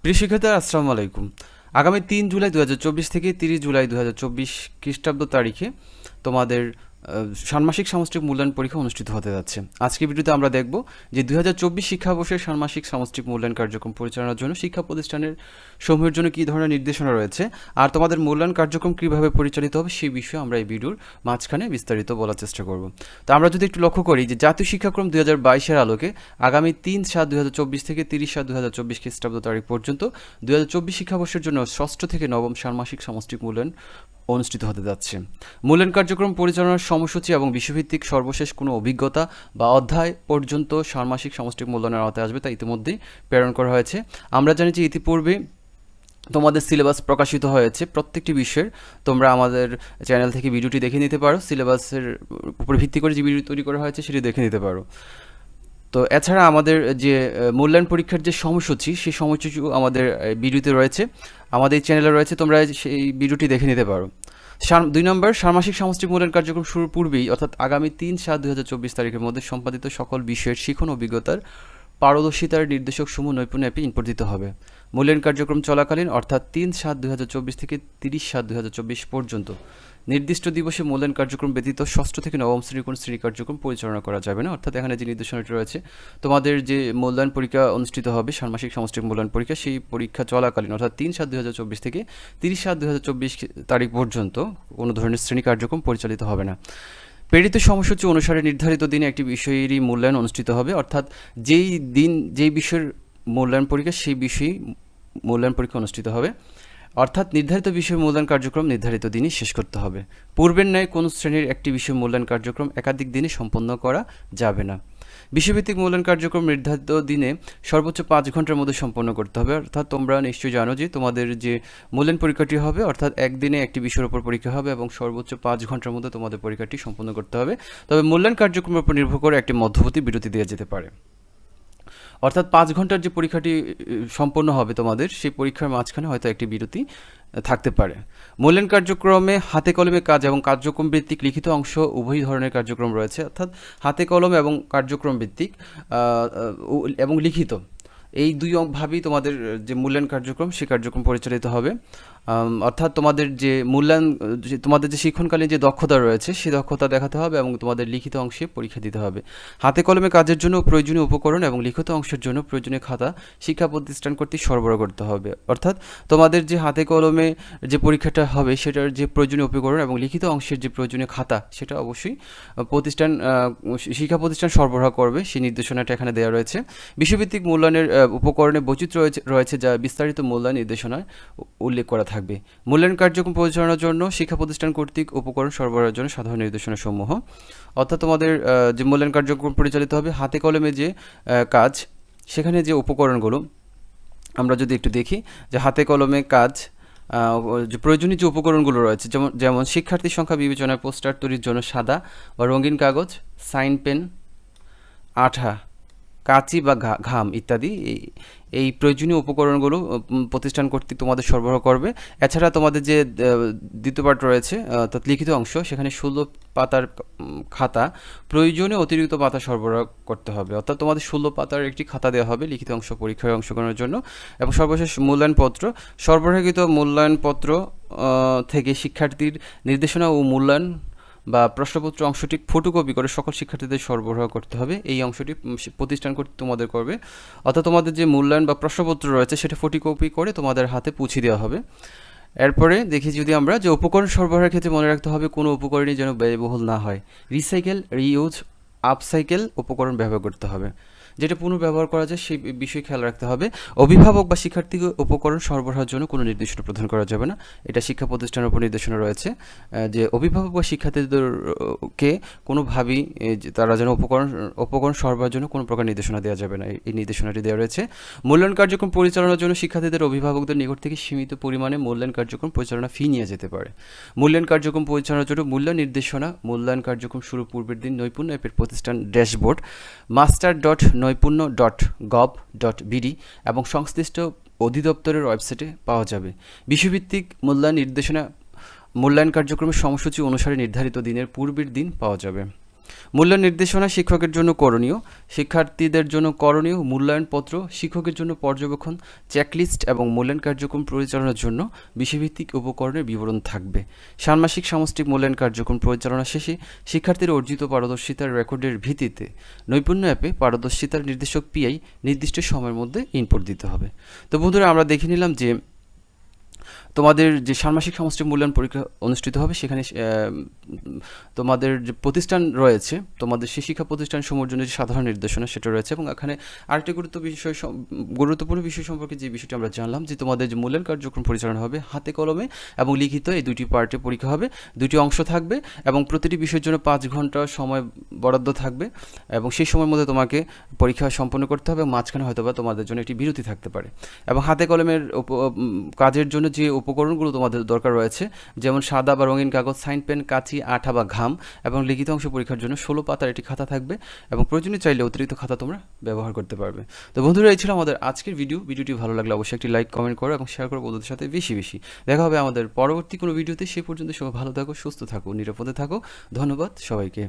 প্রিয় শিক্ষার্থী আসসালামু আলাইকুম। আগামী ৩ জুলাই ২০২৪ থেকে ৩০ জুলাই ২০২৪ খ্রিস্টাব্দ তারিখে তোমাদের ষান্মাসিক সামষ্টিক মূল্যায়ন পরীক্ষা অনুষ্ঠিত হতে যাচ্ছে। আজকের ভিডিওতে আমরা দেখব যে ২০২৪ শিক্ষাবর্ষের ষান্মাসিক সামষ্টিক মূল্যায়ন কার্যক্রম পরিচালনার জন্য শিক্ষা প্রতিষ্ঠানের সমূহের জন্য কী ধরনের নির্দেশনা রয়েছে আর তোমাদের মূল্যায়ন কার্যক্রম কীভাবে পরিচালিত হবে সেই বিষয়ে আমরা এই ভিডিওর মাঝখানে বিস্তারিত বলার চেষ্টা করব। তো আমরা যদি একটু লক্ষ্য করি যে জাতীয় শিক্ষাক্রম ২০২২-এর আলোকে আগামী ৩/৭/২০২৪ থেকে ৩০/৭/২০২৪ খ্রিস্টাব্দ তারিখ পর্যন্ত ২০২৪ শিক্ষাবর্ষের জন্য ষষ্ঠ থেকে নবম ষান্মাসিক সামষ্টিক মূল্যায়ন অনুষ্ঠিত হতে যাচ্ছে। মূল্যায়ন কার্যক্রম পরিচালনার সময়সূচি এবং বিষয়ভিত্তিক সর্বশেষ কোনো অভিজ্ঞতা বা অধ্যায় পর্যন্ত ষান্মাসিক সামষ্টিক মূল্যায়নের আওতায় আসবে তা ইতিমধ্যেই প্রেরণ করা হয়েছে। আমরা জানি যে ইতিপূর্বে তোমাদের সিলেবাস প্রকাশিত হয়েছে প্রত্যেকটি বিষয়ের। তোমরা আমাদের চ্যানেল থেকে ভিডিওটি দেখে নিতে পারো, সিলেবাসের উপর ভিত্তি করে যে ভিডিও তৈরি করা হয়েছে সেটি দেখে নিতে পারো। তো এছাড়া আমাদের যে মূল্যায়ন পরীক্ষার যে সময়সূচি সেই সময়সূচিও আমাদের ভিডিওতে রয়েছে, আমাদের এই চ্যানেলে রয়েছে, তোমরা সেই ভিডিওটি দেখে নিতে পারো। ২ নম্বর, ষান্মাসিক সামষ্টিক মূল্যায়ন কার্যক্রম শুরুর পূর্বেই অর্থাৎ আগামী ৩/৭/২০২৪ তারিখের মধ্যে সম্পাদিত সকল বিষয়ের শিখন অভিজ্ঞতার পারদর্শিতার নির্দেশকসমূহ নৈপুণ্য অ্যাপে ইনপুট দিতে হবে। মূল্যায়ন কার্যক্রম চলাকালীন অর্থাৎ ৩/৭/২০২৪ থেকে ৩০/৭/২০২৪ পর্যন্ত নির্দিষ্ট দিবসে মূল্যায়ন কার্যক্রম ব্যতীত ষষ্ঠ থেকে নবম শ্রেণীর কোনো শ্রেণী কার্যক্রম পরিচালনা করা যাবে না। অর্থাৎ এখানে যে নির্দেশনাটি রয়েছে, তোমাদের যে মূল্যায়ন পরীক্ষা অনুষ্ঠিত হবে ষান্মাসিক সামষ্টিক মূল্যায়ন পরীক্ষা, সেই পরীক্ষা চলাকালীন অর্থাৎ ৩/৭/২০২৪ থেকে ৩০/৭/২০২৪ তারিখ পর্যন্ত কোনো ধরনের শ্রেণী কার্যক্রম পরিচালিত হবে না। প্রেরিত সময়সূচি অনুসারে নির্ধারিত দিনে একটি বিষয়েরই মূল্যায়ন অনুষ্ঠিত হবে। অর্থাৎ যেই বিষয়ের মূল্যায়ন পরীক্ষা সেই বিষয়েই মূল্যায়ন পরীক্ষা অনুষ্ঠিত হবে। অর্থাৎ নির্ধারিত বিষয় মূল্যায়ন কার্যক্রম নির্ধারিত দিনই শেষ করতে হবে। পূর্বের ন্যায় কোনো শ্রেণীর একটি বিষয় মূল্যায়ন কার্যক্রম একাধিক দিনে সম্পন্ন করা যাবে না। বিষয়ভিত্তিক মূল্যায়ন কার্যক্রম নির্ধারিত দিনে সর্বোচ্চ ৫ ঘন্টার মধ্যে সম্পন্ন করতে হবে। অর্থাৎ তোমরা নিশ্চয়ই জানো যে তোমাদের যে মূল্যায়ন পরীক্ষাটি হবে, অর্থাৎ একদিনে একটি বিষয়ের উপর পরীক্ষা হবে এবং সর্বোচ্চ ৫ ঘন্টার মধ্যে তোমাদের পরীক্ষাটি সম্পন্ন করতে হবে। তবে মূল্যায়ন কার্যক্রমের উপর নির্ভর করে একটি মধ্যবর্তী বিরতি দেওয়া যেতে পারে। অর্থাৎ ৫ ঘন্টার যে পরীক্ষাটি সম্পন্ন হবে তোমাদের, সেই পরীক্ষার মাঝখানে হয়তো একটি বিরতি থাকতে পারে। মূল্যায়ন কার্যক্রমে হাতে কলমে কাজ এবং কার্যক্রম ভিত্তিক লিখিত অংশ উভয় ধরনের কার্যক্রম রয়েছে। অর্থাৎ হাতে কলম এবং কার্যক্রম ভিত্তিক এবং লিখিত, এই দুই ভাবেই তোমাদের যে মূল্যায়ন কার্যক্রম সেই কার্যক্রম পরিচালিত হবে। অর্থাৎ তোমাদের যে মূল্যায়ন, তোমাদের যে শিক্ষণকালীন যে দক্ষতা রয়েছে সেই দক্ষতা দেখাতে হবে এবং তোমাদের লিখিত অংশে পরীক্ষা দিতে হবে। হাতে কলমে কাজের জন্য প্রয়োজনীয় উপকরণ এবং লিখিত অংশের জন্য প্রয়োজনীয় খাতা শিক্ষা প্রতিষ্ঠান কর্তৃক সরবরাহ করতে হবে। অর্থাৎ তোমাদের যে হাতে কলমে যে পরীক্ষাটা হবে সেটার যে প্রয়োজনীয় উপকরণ এবং লিখিত অংশের যে প্রয়োজনীয় খাতা সেটা অবশ্যই শিক্ষা প্রতিষ্ঠান সরবরাহ করবে, সেই নির্দেশনাটা এখানে দেওয়া রয়েছে। বিষয়ভিত্তিক মূল্যায়নের উপকরণে বৈচিত্র্য রয়েছে যা বিস্তারিত মূল্যায়ন নির্দেশনায় উল্লেখ করা থাকবে। মূল্যায়ন কার্যক্রম পরিচালনার জন্য শিক্ষা প্রতিষ্ঠান কর্তৃক উপকরণ সরবরাহের জন্য সাধারণ নির্দেশনাসমূহ। অর্থাৎ তোমাদের যে মূল্যায়ন কার্যক্রম পরিচালিত হবে হাতে কলমে যে কাজ, সেখানে যে উপকরণগুলো আমরা যদি একটু দেখি, যে হাতে কলমে কাজ যে প্রয়োজনীয় যে উপকরণগুলো রয়েছে, যেমন শিক্ষার্থী সংখ্যা বিবেচনায় পোস্টার তৈরির জন্য সাদা বা রঙিন কাগজ, সাইন পেন, আঠা, কাঁচি বা ঘাম ইত্যাদি এই প্রয়োজনীয় উপকরণগুলো প্রতিষ্ঠান কর্তৃক তোমাদের সরবরাহ করবে। এছাড়া তোমাদের যে দ্বিতীয় পার্ট রয়েছে অর্থাৎ লিখিত অংশ, সেখানে 16 পাতার খাতা, প্রয়োজনীয় অতিরিক্ত পাতা সরবরাহ করতে হবে। অর্থাৎ তোমাদের 16 পাতার একটি খাতা দেওয়া হবে লিখিত অংশ পরীক্ষায় অংশগ্রহণের জন্য। এবং সর্বশেষ মূল্যায়নপত্র, সরবরাহকৃত মূল্যায়নপত্র থেকে শিক্ষার্থীর নির্দেশনা ও মূল্যায়ন বা প্রশ্নপত্র অংশটি ফটোকপি করে সকল শিক্ষার্থীদের সরবরাহ করতে হবে। এই অংশটি প্রতিষ্ঠান কর্তৃক তোমাদের করবে। অর্থাৎ তোমাদের যে মূল্যায়ন বা প্রশ্নপত্র রয়েছে সেটা ফটোকপি করে তোমাদের হাতে পৌঁছে দেওয়া হবে। এরপরে দেখি যদি আমরা যে উপকরণ সরবরাহের ক্ষেত্রে মনে রাখতে হবে কোনো উপকরণই যেন ব্যয়বহুল না হয়। রিসাইকেল, রিইউজ, আপসাইকেল উপকরণ ব্যবহার করতে হবে। যেটা পুনর্ব্যবহার করা যায় সেই বিষয়ে খেয়াল রাখতে হবে। অভিভাবক বা শিক্ষার্থীকে উপকরণ সরবরাহের জন্য কোনো নির্দেশনা প্রদান করা যাবে না। এটা শিক্ষা প্রতিষ্ঠানের উপর নির্দেশনা রয়েছে যে অভিভাবক বা শিক্ষার্থীদেরকে কোনোভাবেই তারা যেন উপকরণ সরবরাহের জন্য কোনো প্রকার নির্দেশনা দেওয়া যাবে না, এই নির্দেশনাটি দেওয়া রয়েছে। মূল্যায়ন কার্যক্রম পরিচালনার জন্য শিক্ষার্থীদের অভিভাবকদের নিকট থেকে সীমিত পরিমাণে মূল্যায়ন কার্যক্রম পরিচালনা ফি নিয়ে যেতে পারে। মূল্যায়ন কার্যক্রম পরিচালনার জন্য মূল্যায়ন নির্দেশনা মূল্যায়ন কার্যক্রম শুরু পূর্বের দিন নৈপুণ্য অ্যাপের প্রতিষ্ঠান ড্যাশবোর্ড master.নৈপুণ্য.gov.bd এবং সংশ্লিষ্ট অধিদপ্তরের ওয়েবসাইটে পাওয়া যাবে। বিষয়ভিত্তিক মূল্যায়ন নির্দেশনা মূল্যায়ন কার্যক্রমের সময়সূচি অনুসারে নির্ধারিত দিনের পূর্বের দিন পাওয়া যাবে। মূল্যায়ন নির্দেশনা শিক্ষকের জন্য করণীয়, শিক্ষার্থীদের জন্য করণীয় মূল্যায়নপত্র, শিক্ষকের জন্য পর্যবেক্ষণ, চেকলিস্ট এবং মূল্যায়ন কার্যক্রম পরিচালনার জন্য বিষয়ভিত্তিক উপকরণের বিবরণ থাকবে। ষান্মাসিক সামষ্টিক মূল্যায়ন কার্যক্রম পরিচালনা শেষে শিক্ষার্থীর অর্জিত পারদর্শিতার রেকর্ডের ভিত্তিতে নৈপুণ্য অ্যাপে পারদর্শিতার নির্দেশক পিআই নির্দিষ্ট সময়ের মধ্যে ইনপুট দিতে হবে। তো বন্ধুরা, আমরা দেখে নিলাম যে তোমাদের যে ষান্মাসিক সামষ্টিক মূল্যায়ন পরীক্ষা অনুষ্ঠিত হবে সেখানে তোমাদের যে প্রতিষ্ঠান রয়েছে, তোমাদের সেই শিক্ষা প্রতিষ্ঠানসমূহের জন্য যে সাধারণ নির্দেশনা সেটা রয়েছে, এবং এখানে আরেকটি গুরুত্বপূর্ণ বিষয় সম্পর্কে যে বিষয়টি আমরা জানলাম যে তোমাদের যে মূল্যায়ন কার্যক্রম পরিচালনা হবে হাতে কলমে এবং লিখিত, এই দুটি পার্টে পরীক্ষা হবে, দুটি অংশ থাকবে এবং প্রতিটি বিষয়ের জন্য 5 ঘন্টা সময় বরাদ্দ থাকবে এবং সেই সময়ের মধ্যে তোমাকে পরীক্ষা সম্পন্ন করতে হবে। মাঝখানে হয়তো বা তোমাদের জন্য একটি বিরতি থাকতে পারে। এবং হাতে কলমের কাজের জন্য যে উপকরণগুলো তোমাদের দরকার রয়েছে, যেমন সাদা বা রঙিন কাগজ, সাইন পেন, কাঁচি, আঠা বা ঘাম, এবং লিখিত অংশ পরীক্ষার জন্য 16 পাতার একটি খাতা থাকবে এবং প্রয়োজনীয় চাইলে অতিরিক্ত খাতা তোমরা ব্যবহার করতে পারবে। তো বন্ধুরা, এই ছিল আমাদের আজকের ভিডিওটি ভালো লাগলে অবশ্যই একটি লাইক, কমেন্ট করো এবং শেয়ার করো বন্ধুদের সাথে বেশি বেশি। দেখা হবে আমাদের পরবর্তী কোনো ভিডিওতে। সেই পর্যন্ত সবাই ভালো থাকো, সুস্থ থাকো, নিরাপদে থাকো। ধন্যবাদ সবাইকে।